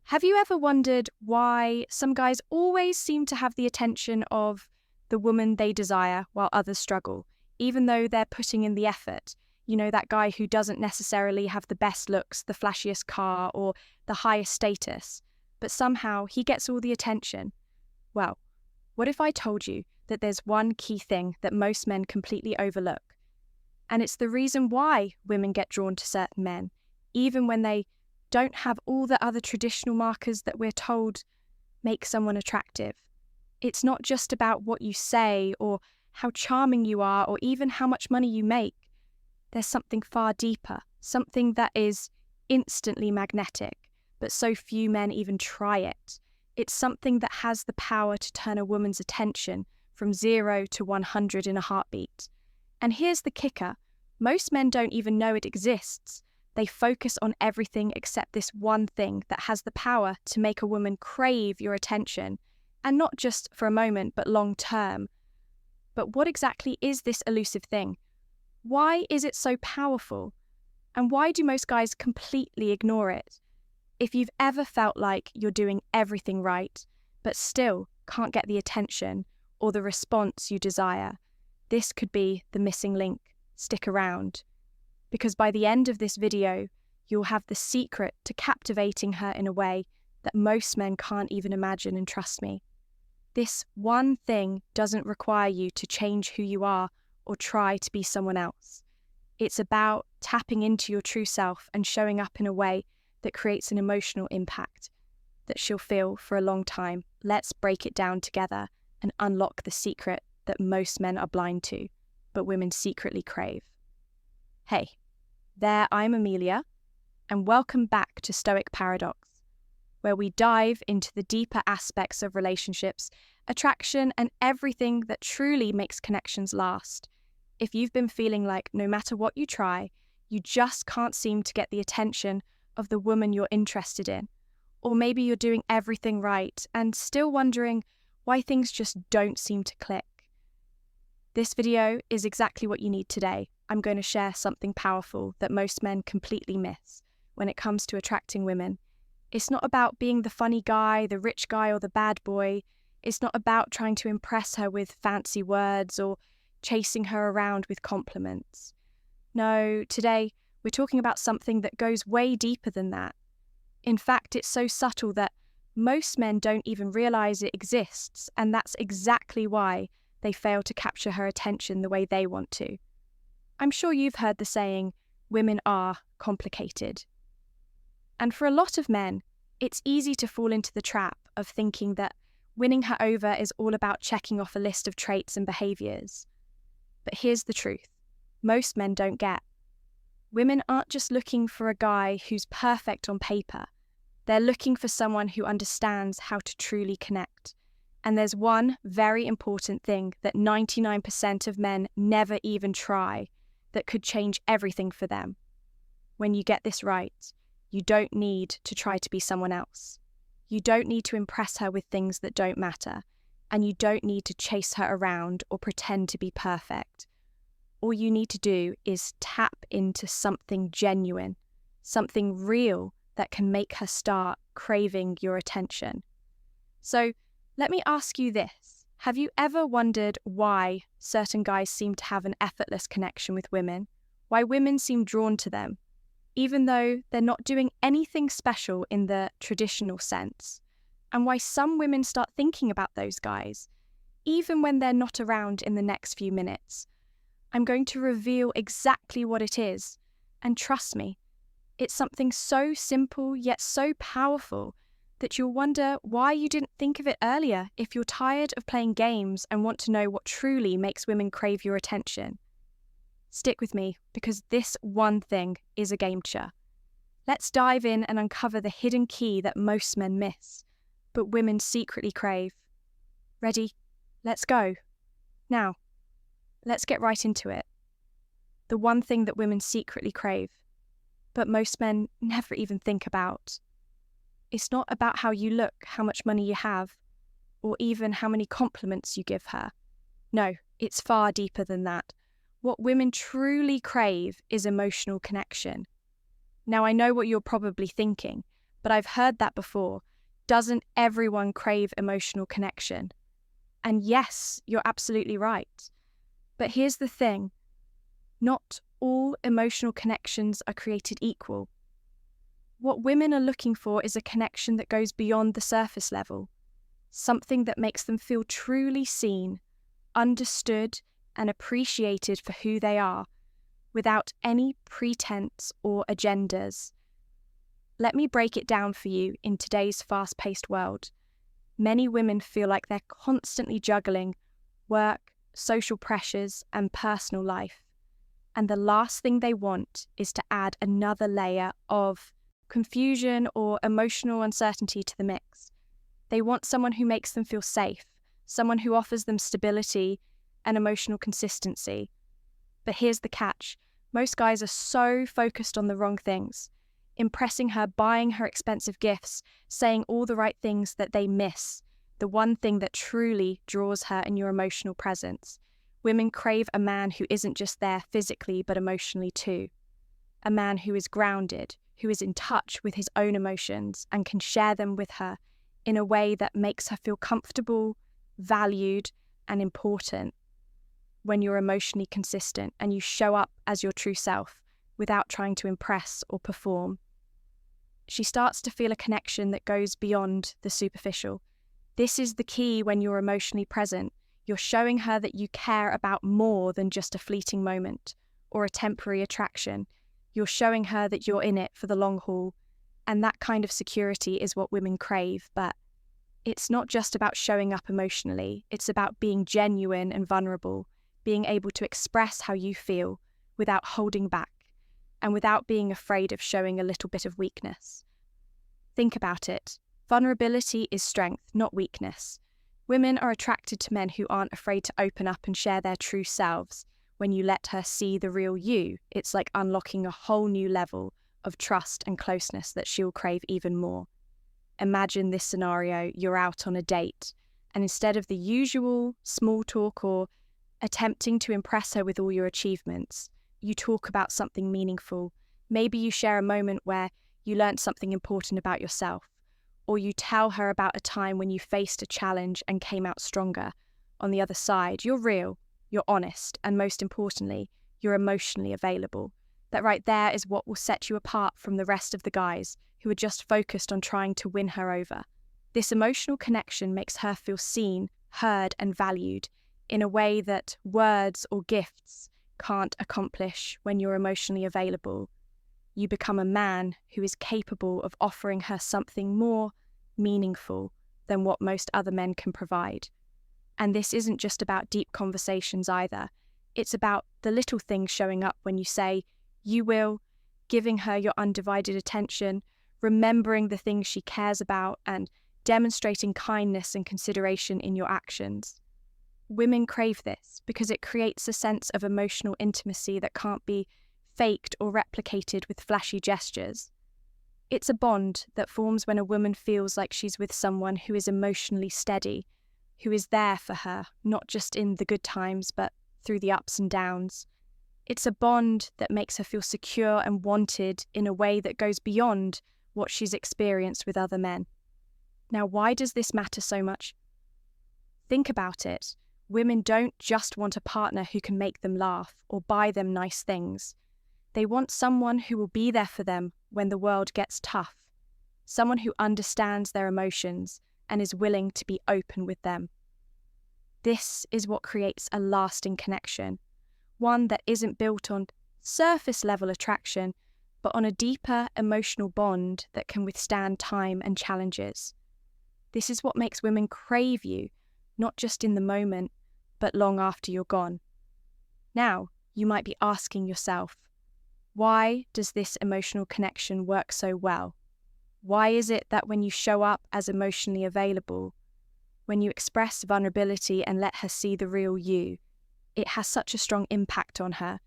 Have you ever wondered why some guys always seem to have the attention of the woman they desire while others struggle, even though they're putting in the effort? You know, that guy who doesn't necessarily have the best looks, the flashiest car, or the highest status, but somehow he gets all the attention. Well, what if I told you that there's one key thing that most men completely overlook? And it's the reason why women get drawn to certain men, even when they don't have all the other traditional markers that we're told make someone attractive. It's not just about what you say or how charming you are or even how much money you make. There's something far deeper, something that is instantly magnetic, but so few men even try it. It's something that has the power to turn a woman's attention from 0 to 100 in a heartbeat. And here's the kicker. Most men don't even know it exists. They focus on everything except this one thing that has the power to make a woman crave your attention, and not just for a moment, but long term. But what exactly is this elusive thing? Why is it so powerful? And why do most guys completely ignore it? If you've ever felt like you're doing everything right, but still can't get the attention or the response you desire, this could be the missing link. Stick around. Because by the end of this video, you'll have the secret to captivating her in a way that most men can't even imagine, and trust me. This one thing doesn't require you to change who you are or try to be someone else. It's about tapping into your true self and showing up in a way that creates an emotional impact that she'll feel for a long time. Let's break it down together and unlock the secret that most men are blind to, but women secretly crave. Hey, there, I'm Amelia, and welcome back to Stoic Paradox, where we dive into the deeper aspects of relationships, attraction, and everything that truly makes connections last. If you've been feeling like no matter what you try, you just can't seem to get the attention of the woman you're interested in, or maybe you're doing everything right and still wondering why things just don't seem to click, this video is exactly what you need today. I'm going to share something powerful that most men completely miss when it comes to attracting women. It's not about being the funny guy, the rich guy, or the bad boy. It's not about trying to impress her with fancy words or chasing her around with compliments. No, today we're talking about something that goes way deeper than that. In fact, it's so subtle that most men don't even realize it exists, and that's exactly why they fail to capture her attention the way they want to. I'm sure you've heard the saying, women are complicated. And for a lot of men, it's easy to fall into the trap of thinking that winning her over is all about checking off a list of traits and behaviors. But here's the truth. Most men don't get. Women aren't just looking for a guy who's perfect on paper. They're looking for someone who understands how to truly connect. And there's one very important thing that 99% of men never even try that could change everything for them. When you get this right, you don't need to try to be someone else. You don't need to impress her with things that don't matter, and you don't need to chase her around or pretend to be perfect. All you need to do is tap into something genuine, something real that can make her start craving your attention. So, let me ask you this. Have you ever wondered why certain guys seem to have an effortless connection with women? Why women seem drawn to them, even though they're not doing anything special in the traditional sense? And why some women start thinking about those guys, even when they're not around in the next few minutes? I'm going to reveal exactly what it is. And trust me, it's something so simple yet so powerful that you'll wonder why you didn't think of it earlier if you're tired of playing games and want to know what truly makes women crave your attention. Stick with me, because this one thing is a game changer. Let's dive in and uncover the hidden key that most men miss, but women secretly crave. Ready? Let's go. Now, let's get right into it. The one thing that women secretly crave, but most men never even think about. It's not about how you look, how much money you have, or even how many compliments you give her. No, it's far deeper than that. What women truly crave is emotional connection. Now, I know what you're probably thinking, but I've heard that before. Doesn't everyone crave emotional connection? And yes, you're absolutely right. But here's the thing. Not all emotional connections are created equal. What women are looking for is a connection that goes beyond the surface level, something that makes them feel truly seen, understood, and appreciated for who they are, without any pretense or agendas. Let me break it down for you in today's fast-paced world. Many women feel like they're constantly juggling work, social pressures, and personal life. And the last thing they want is to add another layer of confusion or emotional uncertainty to the mix. They want someone who makes them feel safe, someone who offers them stability and emotional consistency. But here's the catch. Most guys are so focused on the wrong things, impressing her, buying her expensive gifts, saying all the right things that they miss, the one thing that truly draws her in your emotional presence. Women crave a man who isn't just there physically but emotionally too. A man who is grounded, who is in touch with his own emotions and can share them with her in a way that makes her feel comfortable, valued, and important. When you're emotionally consistent and you show up as your true self without trying to impress or perform. She starts to feel a connection that goes beyond the superficial. This is the key when you're emotionally present. You're showing her that you care about more than just a fleeting moment or a temporary attraction. You're showing her that you're in it for the long haul. And that kind of security is what women crave. But it's not just about showing up emotionally. It's about being genuine and vulnerable, being able to express how you feel without holding back and without being afraid of showing a little bit of weakness. Think about it. Vulnerability is strength, not weakness. Women are attracted to men who aren't afraid to open up and share their true selves. When you let her see the real you, it's like unlocking a whole new level of trust and closeness that she'll crave even more. Imagine this scenario: you're out on a date, and instead of the usual small talk or attempting to impress her with all your achievements, you talk about something meaningful. Maybe you share a moment where you learned something important about yourself, or you tell her about a time when you faced a challenge and came out stronger. On the other side, you're real, you're honest, and most importantly, you're emotionally available. That right there is what will set you apart from the rest of the guys who are just focused on trying to win her over. This emotional connection makes her feel seen, heard, and valued in a way that words or gifts can't accomplish. When you're emotionally available, you become a man who is capable of offering her something more meaningful than what most other men can provide. And this isn't just about deep conversations either. It's about the little things showing up when you say, "you will," giving her your undivided attention, remembering the things she cares about, and demonstrating kindness and consideration in your actions. Women crave this because it creates a sense of emotional intimacy that can't be faked or replicated with flashy gestures. It's a bond that forms when a woman feels like she's with someone who is emotionally steady, who is there for her, not just in the good times, but through the ups and downs. It's a bond that makes her feel secure and wanted in a way that goes beyond what she's experienced with other men. Now, why does this matter so much? Think about it. Women don't just want a partner who can make them laugh or buy them nice things. They want someone who will be there for them when the world gets tough, someone who understands their emotions and is willing to be open with them. This is what creates a lasting connection, one that isn't built on surface-level attraction, but on a deeper emotional bond that can withstand time and challenges. This is what makes women crave you, not just in the moment, but long after you're gone. Now, you might be asking yourself, why does this emotional connection work so well? Why is it that when you show up as emotionally available, when you express vulnerability and let her see the real you, it has such a strong impact on her?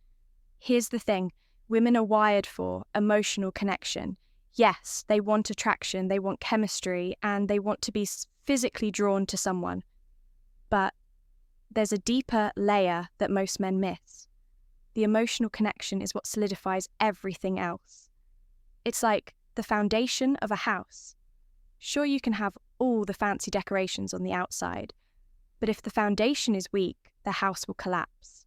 Here's the thing, women are wired for emotional connection. Yes, they want attraction, they want chemistry, and they want to be physically drawn to someone. But there's a deeper layer that most men miss. The emotional connection is what solidifies everything else. It's like the foundation of a house. Sure, you can have all the fancy decorations on the outside, but if the foundation is weak, the house will collapse.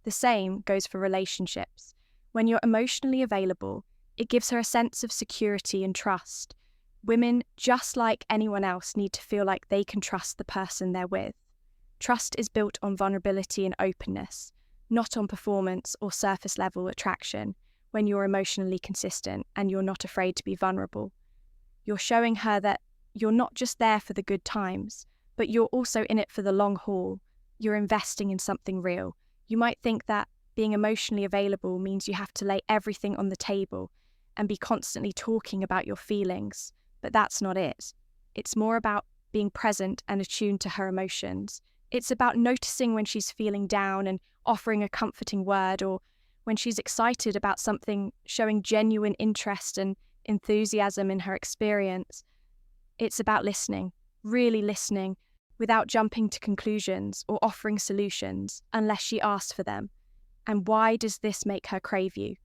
The same goes for relationships. When you're emotionally available, it gives her a sense of security and trust. Women, just like anyone else, need to feel like they can trust the person they're with. Trust is built on vulnerability and openness, not on performance or surface level attraction. When you're emotionally consistent and you're not afraid to be vulnerable, you're showing her that you're not just there for the good times, but you're also in it for the long haul. You're investing in something real. You might think that being emotionally available means you have to lay everything on the table and be constantly talking about your feelings, but that's not it. It's more about being present and attuned to her emotions. It's about noticing when she's feeling down and offering a comforting word, or when she's excited about something, showing genuine interest and enthusiasm in her experience. It's about listening, really listening, without jumping to conclusions or offering solutions unless she asks for them. And why does this make her crave you?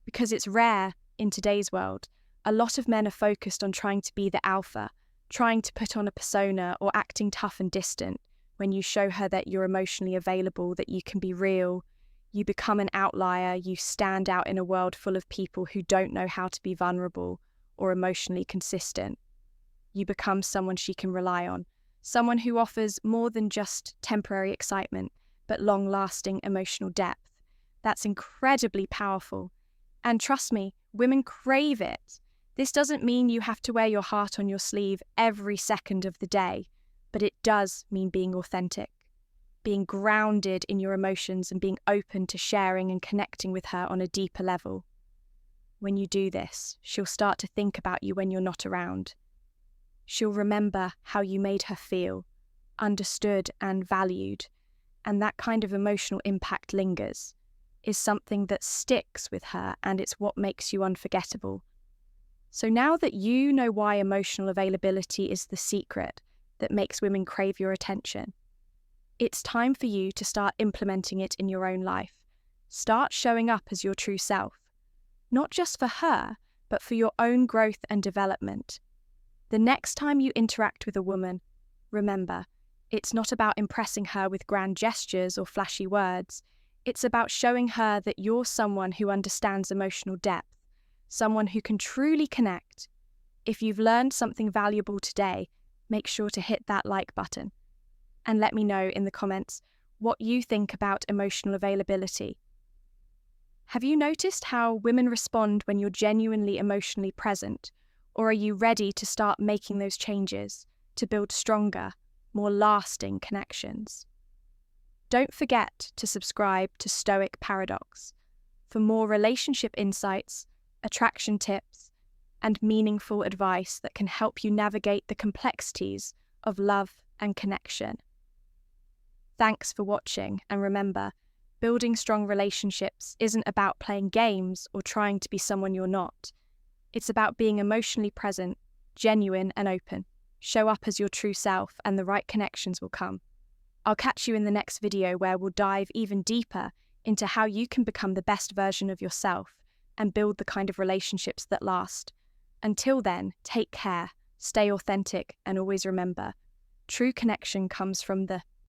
Because it's rare in today's world. A lot of men are focused on trying to be the alpha, trying to put on a persona or acting tough and distant. When you show her that you're emotionally available, that you can be real, you become an outlier, you stand out in a world full of people who don't know how to be vulnerable or emotionally consistent. You become someone she can rely on, someone who offers more than just temporary excitement, but long-lasting emotional depth. That's incredibly powerful. And trust me, women crave it. This doesn't mean you have to wear your heart on your sleeve every second of the day, but it does mean being authentic, being grounded in your emotions and being open to sharing and connecting with her on a deeper level. When you do this, she'll start to think about you when you're not around. She'll remember how you made her feel, understood and valued, and that kind of emotional impact lingers, is something that sticks with her, and it's what makes you unforgettable. So now that you know why emotional availability is the secret that makes women crave your attention, it's time for you to start implementing it in your own life. Start showing up as your true self, not just for her, but for your own growth and development. The next time you interact with a woman, remember, it's not about impressing her with grand gestures or flashy words. It's about showing her that you're someone who understands emotional depth, someone who can truly connect. If you've learned something valuable today, make sure to hit that like button. And let me know in the comments what you think about emotional availability. Have you noticed how women respond when you're genuinely emotionally present? Or are you ready to start making those changes to build stronger, more lasting connections? Don't forget to subscribe to Stoic Paradox for more relationship insights, attraction tips, and meaningful advice that can help you navigate the complexities of love and connection. Thanks for watching, and remember, building strong relationships isn't about playing games or trying to be someone you're not. It's about being emotionally present, genuine and open. Show up as your true self and the right connections will come. I'll catch you in the next video where we'll dive even deeper into how you can become the best version of yourself and build the kind of relationships that last. Until then, take care, stay authentic, and always remember, true connection comes from the